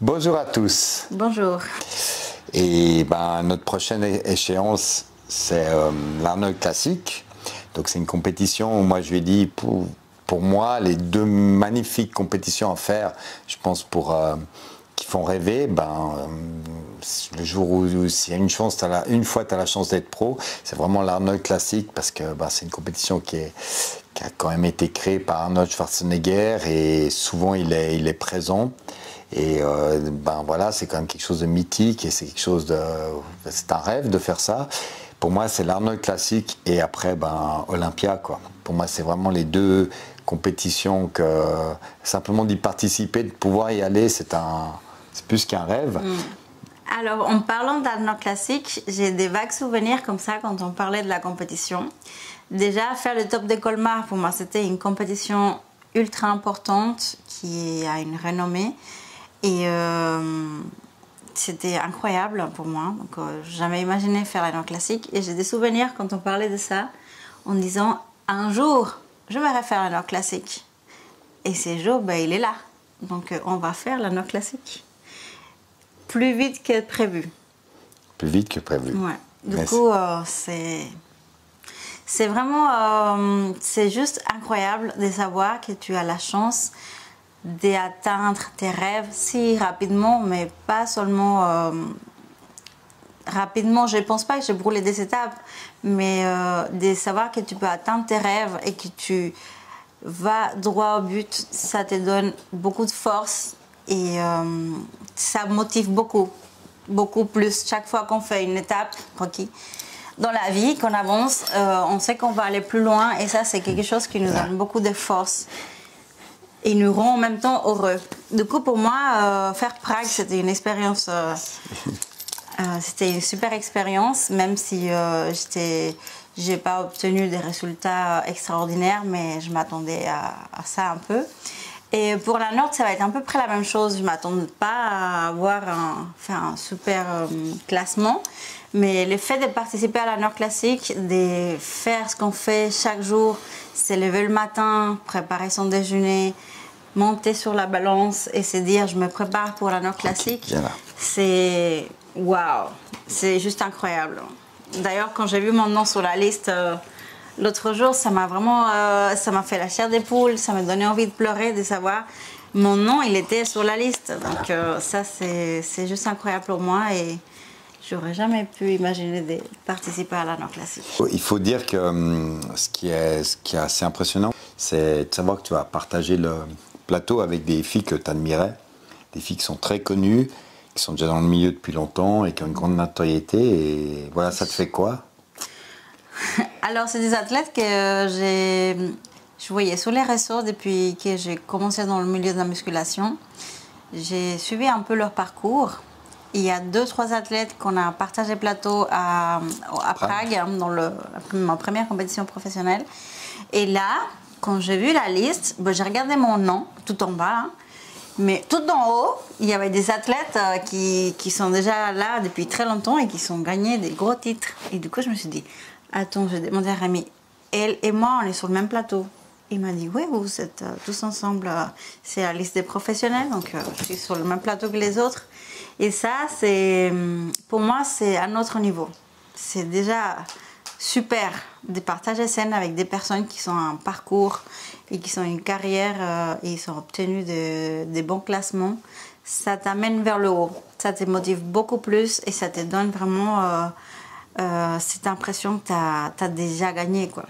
Bonjour à tous. Bonjour. Et notre prochaine échéance, c'est l'Arnold Classic. Donc c'est une compétition où moi je lui ai dit, pour moi, les deux magnifiques compétitions à faire, je pense qui font rêver, le jour où s'il y a une chance, une fois tu as la chance d'être pro, c'est vraiment l'Arnold Classic parce que c'est une compétition qui a quand même été créée par Arnold Schwarzenegger et souvent il est présent. Et voilà, c'est quand même quelque chose de mythique et c'est c'est un rêve de faire ça. Pour moi, c'est l'Arnold Classic et après, Olympia, quoi. Pour moi, c'est vraiment les deux compétitions que simplement d'y participer, de pouvoir y aller, c'est plus qu'un rêve. Alors, en parlant d'Arnold Classic, j'ai des vagues souvenirs comme ça quand on parlait de la compétition. Déjà, faire le top des Colmar, pour moi, c'était une compétition ultra importante qui a une renommée. Et c'était incroyable pour moi. Donc, jamais imaginé faire l'Arnold Classic. Et j'ai des souvenirs quand on parlait de ça, en disant un jour, je vais faire l'Arnold Classic. Et ce jour, il est là. Donc, on va faire l'Arnold Classic. Plus vite que prévu. Plus vite que prévu. Ouais. Du coup, c'est vraiment, c'est juste incroyable de savoir que tu as la chance d'atteindre tes rêves si rapidement, mais pas seulement rapidement. Je ne pense pas que j'ai brûlé des étapes, mais de savoir que tu peux atteindre tes rêves et que tu vas droit au but, ça te donne beaucoup de force et ça motive beaucoup, beaucoup plus. Chaque fois qu'on fait une étape, dans la vie, qu'on avance, on sait qu'on va aller plus loin et ça, c'est quelque chose qui nous donne beaucoup de force. Et nous rend en même temps heureux. Du coup, pour moi, faire Prague, c'était une expérience, c'était une super expérience, même si j'ai pas obtenu des résultats extraordinaires, mais je m'attendais à ça un peu. Et pour la Nord, ça va être à peu près la même chose. Je m'attendais pas à avoir faire un super classement, mais le fait de participer à la Nord Classique, de faire ce qu'on fait chaque jour, c'est lever le matin, préparer son déjeuner, monter sur la balance et se dire je me prépare pour la Nord Classique, c'est waouh, c'est juste incroyable. D'ailleurs, quand j'ai vu mon nom sur la liste l'autre jour, ça m'a vraiment ça m'a fait la chair des poules, ça m'a donné envie de pleurer de savoir mon nom, il était sur la liste. Donc ça, c'est juste incroyable pour moi et j'aurais jamais pu imaginer de participer à la Nord Classique. Il faut dire que ce qui est assez impressionnant, c'est de savoir que tu vas partager le plateau avec des filles que tu admirais, des filles qui sont très connues, qui sont déjà dans le milieu depuis longtemps et qui ont une grande notoriété. Et voilà, ça te fait quoi? Alors, c'est des athlètes que je voyais sur les réseaux depuis que j'ai commencé dans le milieu de la musculation. J'ai suivi un peu leur parcours. Il y a 2-3 athlètes qu'on a partagé plateau à Prague, dans ma première compétition professionnelle. Et là, quand j'ai vu la liste, j'ai regardé mon nom tout en bas. Mais tout en haut, il y avait des athlètes qui sont déjà là depuis très longtemps et qui sont gagnés des gros titres. Et du coup, je me suis dit, attends, j'ai demandé à Rémi, elle et moi, on est sur le même plateau. Il m'a dit, oui, vous êtes tous ensemble, c'est la liste des professionnels, donc je suis sur le même plateau que les autres. Et ça, pour moi, c'est à notre niveau. C'est déjà super de partager scène avec des personnes qui sont un parcours et qui ont une carrière et ils ont obtenu des bons classements. Ça t'amène vers le haut, ça te motive beaucoup plus et ça te donne vraiment cette impression que tu as déjà gagné, quoi.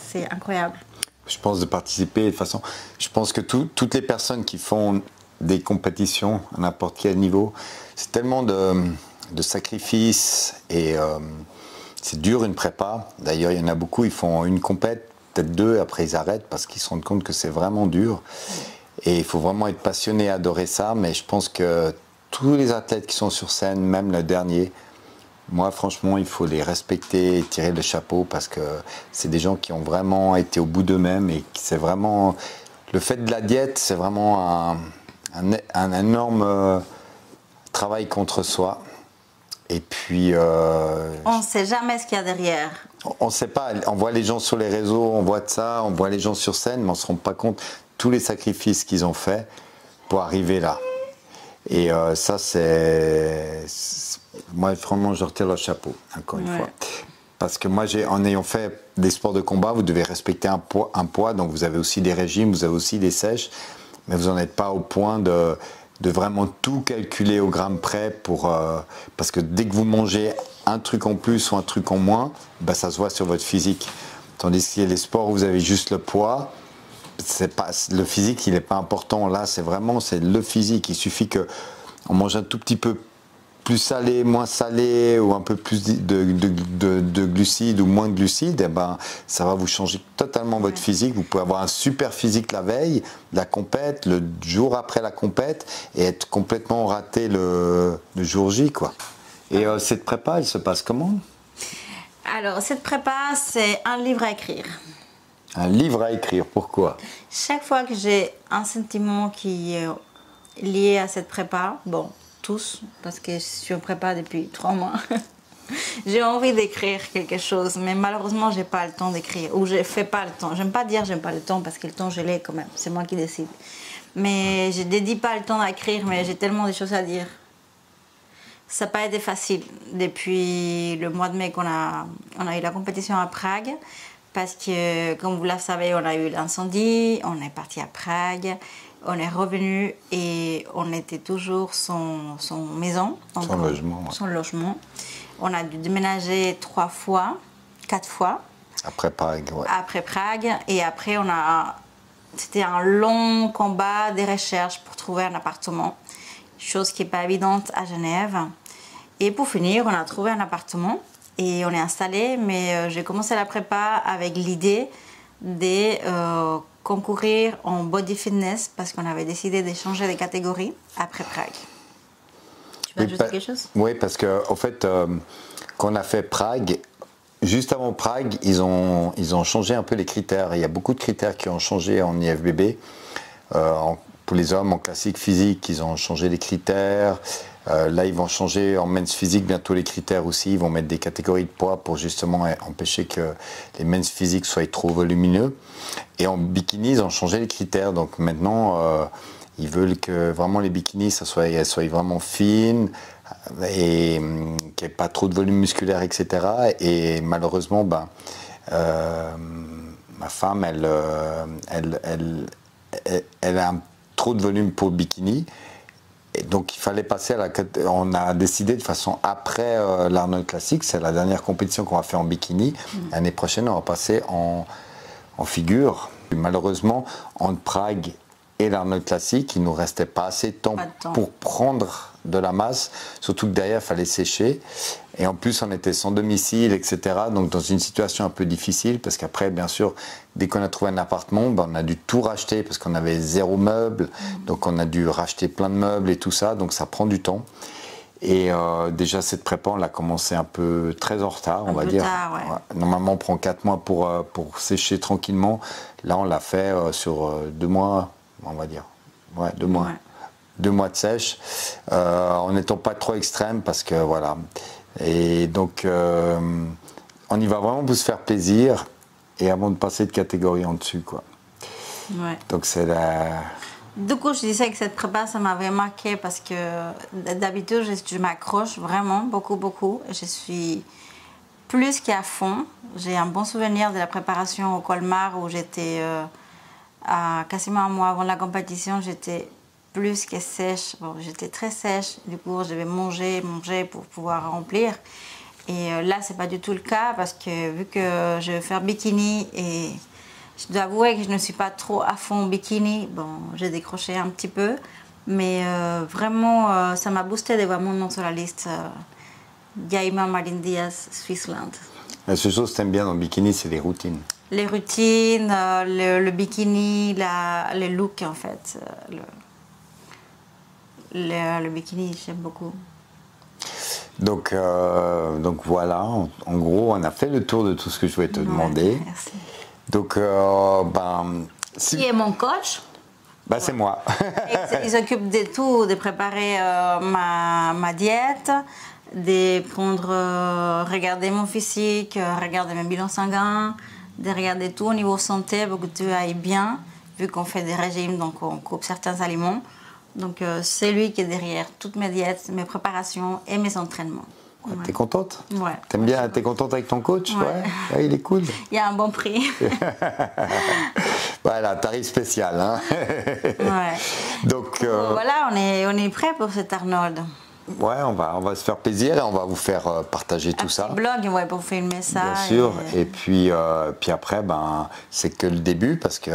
C'est incroyable. Je pense de participer de toute façon. Je pense que toutes les personnes qui font des compétitions à n'importe quel niveau, c'est tellement de sacrifices et c'est dur une prépa. D'ailleurs, il y en a beaucoup, ils font une compète, peut-être 2, après ils arrêtent parce qu'ils se rendent compte que c'est vraiment dur. Et il faut vraiment être passionné, adorer ça. Mais je pense que tous les athlètes qui sont sur scène, même le dernier, moi, franchement, il faut les respecter et tirer le chapeau parce que c'est des gens qui ont vraiment été au bout d'eux-mêmes et c'est vraiment... Le fait de la diète, c'est vraiment un énorme travail contre soi. Et puis... on ne sait jamais ce qu'il y a derrière. On ne sait pas. On voit les gens sur les réseaux, on voit de ça, on voit les gens sur scène, mais on ne se rend pas compte tous les sacrifices qu'ils ont faits pour arriver là. Et ça, moi, vraiment, je retire le chapeau, encore une fois. Parce que moi, en ayant fait des sports de combat, vous devez respecter un poids, donc vous avez aussi des régimes, vous avez aussi des sèches, mais vous n'en êtes pas au point de vraiment tout calculer au gramme près parce que dès que vous mangez un truc en plus ou un truc en moins, bah, ça se voit sur votre physique. Tandis qu'il y a les sports où vous avez juste le poids, le physique, il n'est pas important. Là, c'est le physique. Il suffit qu'on mange un tout petit peu plus salé, moins salé, ou un peu plus de glucides ou moins de glucides, et ben, ça va vous changer totalement votre physique. Vous pouvez avoir un super physique la veille de la compète, le jour après la compète, et être complètement raté le jour J, quoi. Et cette prépa, elle se passe comment? Alors, cette prépa, c'est un livre à écrire. Un livre à écrire, pourquoi? Chaque fois que j'ai un sentiment qui est lié à cette prépa, bon, tous, parce que je suis en prépa depuis 3 mois, j'ai envie d'écrire quelque chose, mais malheureusement, j'ai pas le temps d'écrire, ou je fais pas le temps. J'aime pas dire j'aime pas le temps, parce que le temps, je l'ai quand même, c'est moi qui décide. Mais je dédie pas le temps à écrire, mais j'ai tellement de choses à dire. Ça n'a pas été facile depuis le mois de mai qu'on a eu la compétition à Prague, parce que, comme vous le savez, on a eu l'incendie, on est parti à Prague, on est revenu et on était toujours sans maison. Sans logement. Ouais. Sans logement. On a dû déménager 4 fois. Après Prague, ouais. Après Prague. Et après, c'était un long combat des recherches pour trouver un appartement. Chose qui n'est pas évidente à Genève. Et pour finir, on a trouvé un appartement et on est installé. Mais j'ai commencé la prépa avec l'idée de concourir en body fitness parce qu'on avait décidé de changer de catégorie après Prague. Tu veux ajouter quelque chose? Oui, parce qu'en fait, quand on a fait Prague, juste avant Prague, ils ont changé un peu les critères. Il y a beaucoup de critères qui ont changé en IFBB. Pour les hommes, en classique physique, ils ont changé les critères. Là, ils vont changer en men's physique bientôt les critères aussi. Ils vont mettre des catégories de poids pour justement empêcher que les men's physiques soient trop volumineux. Et en bikini, ils ont changé les critères. Donc maintenant, ils veulent que vraiment les bikinis, elles soient vraiment fines et qu'il n'y ait pas trop de volume musculaire, etc. Et malheureusement, ma femme, elle a trop de volume pour le bikini. Et donc il fallait passer on a décidé de façon après l'Arnold Classic, c'est la dernière compétition qu'on va faire en bikini. L'année prochaine, on va passer en figure. Malheureusement, entre Prague et l'Arnold Classic, il ne nous restait pas assez de temps pour prendre de la masse, surtout que derrière, il fallait sécher. Et en plus, on était sans domicile, etc. Donc dans une situation un peu difficile, parce qu'après, bien sûr, dès qu'on a trouvé un appartement, on a dû tout racheter, parce qu'on avait 0 meuble. Donc on a dû racheter plein de meubles et tout ça, donc ça prend du temps. Et déjà, cette prépa, on l'a commencé un peu très en retard, on va dire. Tard, ouais. Normalement, on prend 4 mois pour sécher tranquillement. Là, on l'a fait sur 2 mois, on va dire. Ouais, 2 mois. Ouais. 2 mois de sèche, en n'étant pas trop extrême, parce que voilà. Et donc, on y va vraiment pour se faire plaisir, et avant de passer de catégorie en dessus, quoi. Ouais. Donc, c'est la... Du coup, je disais que cette prépa, ça m'avait marqué parce que d'habitude, je m'accroche vraiment beaucoup. Je suis plus qu'à fond. J'ai un bon souvenir de la préparation au Colmar où j'étais quasiment un mois avant la compétition. J'étais plus que sèche. Bon, j'étais très sèche. Du coup, je devais manger pour pouvoir remplir. Et là, c'est pas du tout le cas parce que vu que je vais faire bikini et je dois avouer que je ne suis pas trop à fond bikini. Bon, j'ai décroché un petit peu. Mais vraiment, ça m'a boosté de voir mon nom sur la liste. Yaima Marin Diaz, Swissland. La seule chose que tu aimes bien dans le bikini, c'est les routines. Les routines, le bikini, les looks en fait. Le bikini, j'aime beaucoup. Donc voilà, en gros, on a fait le tour de tout ce que je voulais te demander. Merci. Donc, Qui est mon coach? C'est moi. Il s'occupe de tout, de préparer ma diète, de regarder mon physique, regarder mes bilans sanguins, de regarder tout au niveau santé pour que tu ailles bien, vu qu'on fait des régimes, donc on coupe certains aliments, Donc c'est lui qui est derrière toutes mes diètes, mes préparations et mes entraînements. Ouais. T'es contente? Ouais. T'aimes bien? T'es contente avec ton coach? Ouais. Ouais, il est cool. Il y a un bon prix. Voilà, tarif spécial. Hein. Ouais. Donc voilà, on est prêt pour cet Arnold. Ouais, on va se faire plaisir et on va vous faire partager tout ça. Blog, ouais, pour filmer ça. Bien sûr. Et puis après, c'est que le début parce que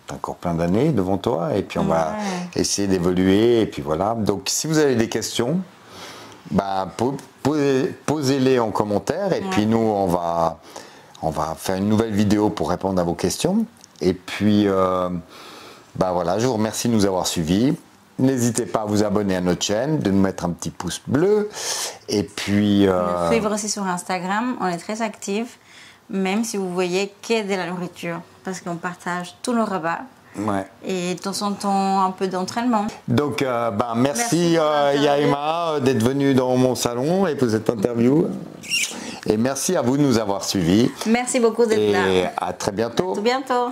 t'as encore plein d'années devant toi. Et puis on va essayer d'évoluer. Et puis voilà. Donc si vous avez des questions, posez-les en commentaire. Et puis nous, on va faire une nouvelle vidéo pour répondre à vos questions. Et puis, voilà, je vous remercie de nous avoir suivis. N'hésitez pas à vous abonner à notre chaîne, de nous mettre un petit pouce bleu. Et puis. Nous suivre aussi sur Instagram, on est très actifs, même si vous voyez que de la nourriture, parce qu'on partage tous nos repas. Ouais. Et de temps en temps, un peu d'entraînement. Donc, merci Yaima d'être venue dans mon salon et pour cette interview. Et merci à vous de nous avoir suivis. Merci beaucoup d'être là. Et à très bientôt. À tout bientôt.